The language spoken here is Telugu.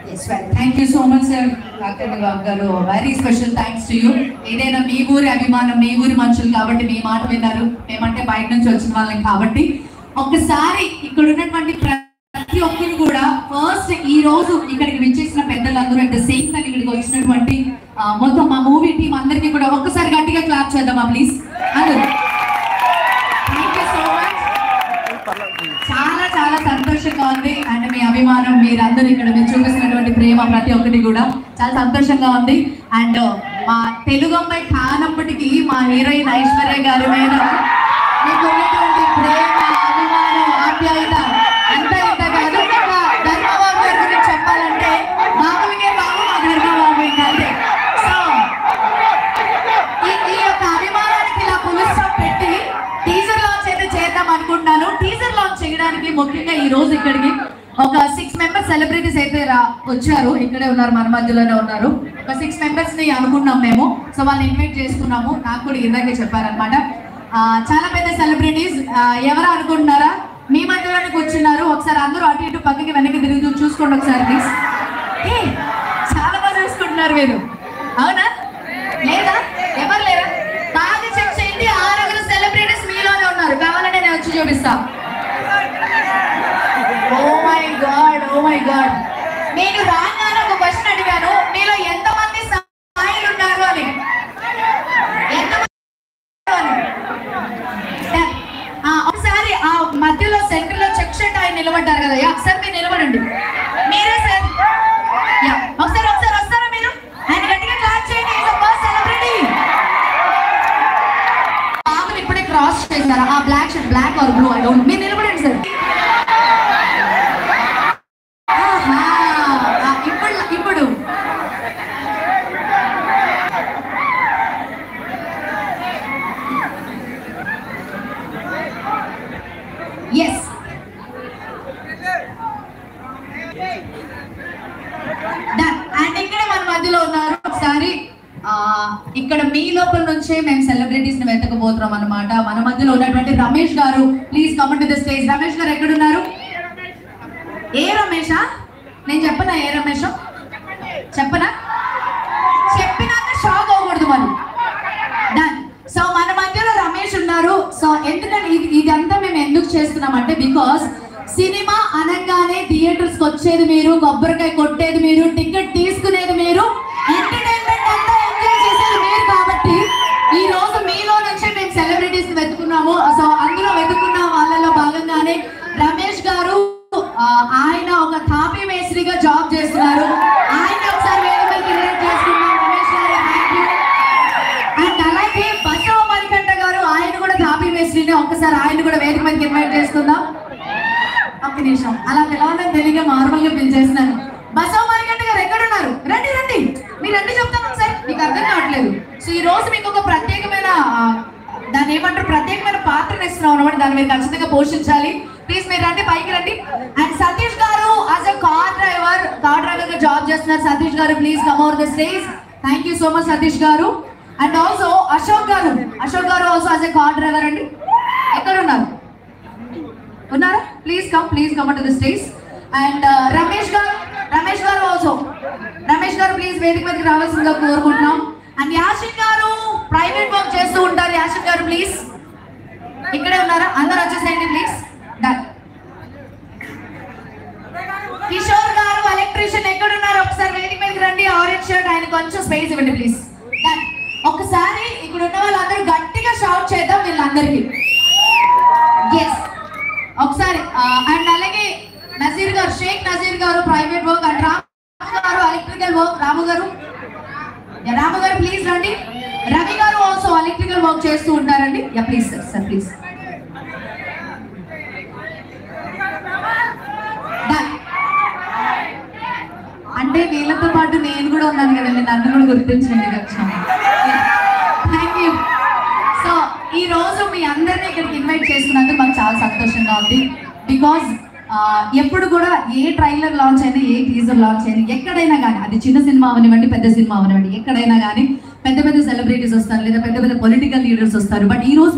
Yes, well, thank you so much, sir. Dr. Nagab garu, very special thanks to you. ఏదైనా మీ ఊరి అభిమానం, మీ ఊరి మనుషులు కాబట్టి మీ మాట విన్నారు. మేమంటే బయట నుంచి వచ్చిన వాళ్ళం కాబట్టి ఒక్కసారి ఇక్కడ ఉన్నటువంటి ప్రతి ఒక్కరు కూడా ఫస్ట్ ఈ రోజు ఇక్కడికి విచ్చేసిన పెద్దలందరూ అట్ ద సేమ్ టైం ఇక్కడికి వచ్చినటువంటి మొత్తం మా మూవీ టీం అందరికీ కూడా ఒక్కసారి గట్టిగా క్లాప్ చేద్దామా ప్లీజ్ అందరూ. Thank you so much. చాలా చాలా సంతోషంగా ఉంది అండ్ మీ అభిమానం మీరందరూ ఇక్కడ మీరు చూపిస్తున్నటువంటి ప్రేమ ప్రతి ఒక్కటి కూడా చాలా సంతోషంగా ఉంది. అండ్ మా తెలుగు అమ్మాయి కానప్పటికీ మా హీరోయిన్ ఐశ్వర్య గారి మీద మీకు ఉన్నటువంటి ప్రేమ అభిమానం ఆప్యాయత అంత ఇంత కాదు. ధర్మబాబు గారి గురించి చెప్పాలంటే బాబుకే బాబు మా ధర్మబాబు ఏంటంటే సో ఈ యొక్క అభిమానానికి ఇలా పులుస్టాప్ పెట్టి టీజర్ లాంచ్ అయితే చేద్దాం అనుకుంటున్నాను. టీజర్ లాంచ్ చేయడానికి ముఖ్యంగా ఈ రోజు ఇక్కడికి ఒక 6 మెంబర్స్ సెలబ్రిటీస్ అయితే వచ్చారు. ఇక్కడే ఉన్నారు, మన మధ్యలోనే ఉన్నారు. ఒక 6 మెంబర్స్ ని అనుకున్నాం మేము. సో వాళ్ళని ఇన్వైట్ చేసుకున్నాము. నాకు కూడా ఇందాకే చెప్పారనమాట. చాలా పెద్ద సెలబ్రిటీస్. ఎవరు అనుకుంటున్నారా? మీ మధ్యలోనే కూర్చున్నారు. ఒకసారి అందరూ అటు ఇటు పక్కకి వెనక్కి తిరిగి చూసుకోండి ఒకసారి ప్లీజ్. చాలా బాగా చూసుకుంటున్నారు మీరు, అవునా లేదా? ఎవరు లేరా? బాగా చెక్ చేయండి. 6 సెలబ్రిటీస్ మీలోనే ఉన్నారు. కావాలంటే నేను వచ్చి చూపిస్తా. ఓ మై గాడ్ నేను రాగానే ఒక క్వశ్చన్ అడిగాను, మీలో ఎంతమంది సాయిలు ఉన్నారు అని. ఒకసారి ఆ మధ్యలో సెంటర్ లో చెక్ షర్ట్ ఆయన నిలబడ్డారు కదా, ఒకసారి మీరు నిలబడండి. మీరే సార్, ఒకసారి వస్తారా మీరు? ఆయన గట్టిగా క్లాప్ చేయండి. సెలబ్రిటీ బాబుని ఇప్పుడే క్రాస్ చేస్తారా? ఆ black shirt, black or blue, I don't. మీరు నిలబడండి సార్. ఇప్పుడు ఎస్ అండ్ ఇక్కడ మన మధ్యలో ఉన్నారు. ఒకసారి ఇక్కడ మీ లోపల నుంచే మేము సెలబ్రిటీస్ ని వెతకబోతున్నాం అనమాట. మన మధ్యలో ఉన్నటువంటి రమేష్ గారు, please come to the stage. Ramesh గారు ఎక్కడున్నారు? ఏ రమేషా? నేను చెప్పనా ఏ రమేష్? చెప్పనా? చెప్పినాక షాక్ అవ్వకూడదు మరి. డన్. సో మన మధ్యలో రమేష్ ఉన్నారు. సో ఎందుకంటే ఇదంతా మేము ఎందుకు చేస్తున్నామంటే బికాస్ సినిమా అనగానే థియేటర్స్ వచ్చేది మీరు, కొబ్బరికాయ కొట్టేది మీరు, టికెట్ తీసుకునేది మీరు, ఎంటర్టైన్మెంట్ అంతా ఎంజాయ్ చేసేది మీరు. కాబట్టి ఈ రోజు మీలో నుంచే మేము సెలబ్రిటీస్ వెతుకున్నాము. సో అందులో వెతుకున్న వాళ్ళలో భాగంగానే రమేష్ గారు, ఆయన ఒక తాపీ మేస్త్రిగా జాబ్ చేస్తున్నారు. ఆయన ఒకసారి వేదిక మీద ఇన్వైట్ చేసుకున్నాం. రమేష్ గారు థ్యాంక్ యూ. అండ్ అలాగే బసవ మణికంఠ గారు, ఆయన కూడా తాపీ మేస్త్రిని. ఒక్కసారి ఆయన కూడా వేదిక మీదకి ఇన్వైట్ చేసుకుందాం. ఒక్క నిమిషం, అలా పిలవడం తెలియక నార్మల్ గా పిలిచేస్తున్నాను. బసవ మణికంఠ గారు ఎక్కడున్నారు? రండి రండి, మీరు రండి చెప్తాను ఒకసారి, మీకు అర్థం కావట్లేదు. సో ఈ రోజు మీకు ఒక ప్రత్యేకమైన దాన్ని ఏమంటారు, ప్రత్యేకమైన పాత్రను ఇస్తున్నాం అనమాట. దాన్ని మీరు ఖచ్చితంగా పోషించాలి. ప్లీజ్ మీరు రండి, పైకి రండి. అండ్ సతీష్ గారు యాజ్ అ కార్ డ్రైవర్ గా జాబ్ చేస్తున్నారు. సతీష్ గారు please come over the stage. Thank you so much Satish గారు. And also Ashok garu also as a car driver అండి. ఎక్కడ ఉన్నారు? ఉన్నారా? Please come to the stage. And Ramesh గారు ఆల్సో. రమేష్ గారు ప్లీజ్ వేదిక మీదకి రావాల్సిందిగా కోరుకుంటున్నాం. అండ్ యాసిన్ గారు ప్రైవేట్ వర్క్ చేస్తూ ఉంటారు. యాసిన్ గారు ప్లీజ్ ఇక్కడే ఉన్నారా? అందరూ వచ్చేసేయండి ప్లీజ్. డన్. కిషోర్ గారు ఎలక్ట్రీషియన్ ఎక్కడున్నారు? ఒకసారి వేదిక మీదకి రండి. ఆరెంజ్ షర్ట్, ఆయన కొంచెం స్పేస్ ఇవ్వండి ప్లీజ్. డన్. ఒకసారి ఇక్కడ ఉన్న వాళ్ళందరూ గట్టిగా షౌట్ చేద్దాం వీళ్ళందరికీ. ఎస్ ఒకసారి. అండ్ అలాగే నజీర్ గారు, షేక్ నజీర్ గారు ప్రైవేట్ వర్క్. అండ్ రాము గారు ఎలక్ట్రికల్ వర్క్. రాము గారు ప్లీజ్ రండి. రవి గారు ఆల్సో ఎలక్ట్రికల్ వర్క్ చేస్తూ ఉంటారండి. Yeah please sir please. అంటే వీళ్ళతో పాటు నేను కూడా ఉన్నాను కదండి, నన్ను కూడా గుర్తించండి. Thank you. సో ఈ రోజు మీ అందరినీ ఇక్కడికి ఇన్వైట్ చేసుకున్నందుకు మాకు చాలా సంతోషంగా ఉంది. బికాజ్ ఎప్పుడు కూడా ఏ ట్రైలర్ లాంచ్ అయినా, ఏ టీజర్ లాంచ్ అయినా, ఎక్కడైనా కానీ, అది చిన్న సినిమా అవనివ్వండి, పెద్ద సినిమా అవనివ్వండి, ఎక్కడైనా కానీ పెద్ద సెలబ్రిటీస్ వస్తారు, లేదా పెద్ద పొలిటికల్ లీడర్స్ వస్తారు. బట్ ఈ రోజు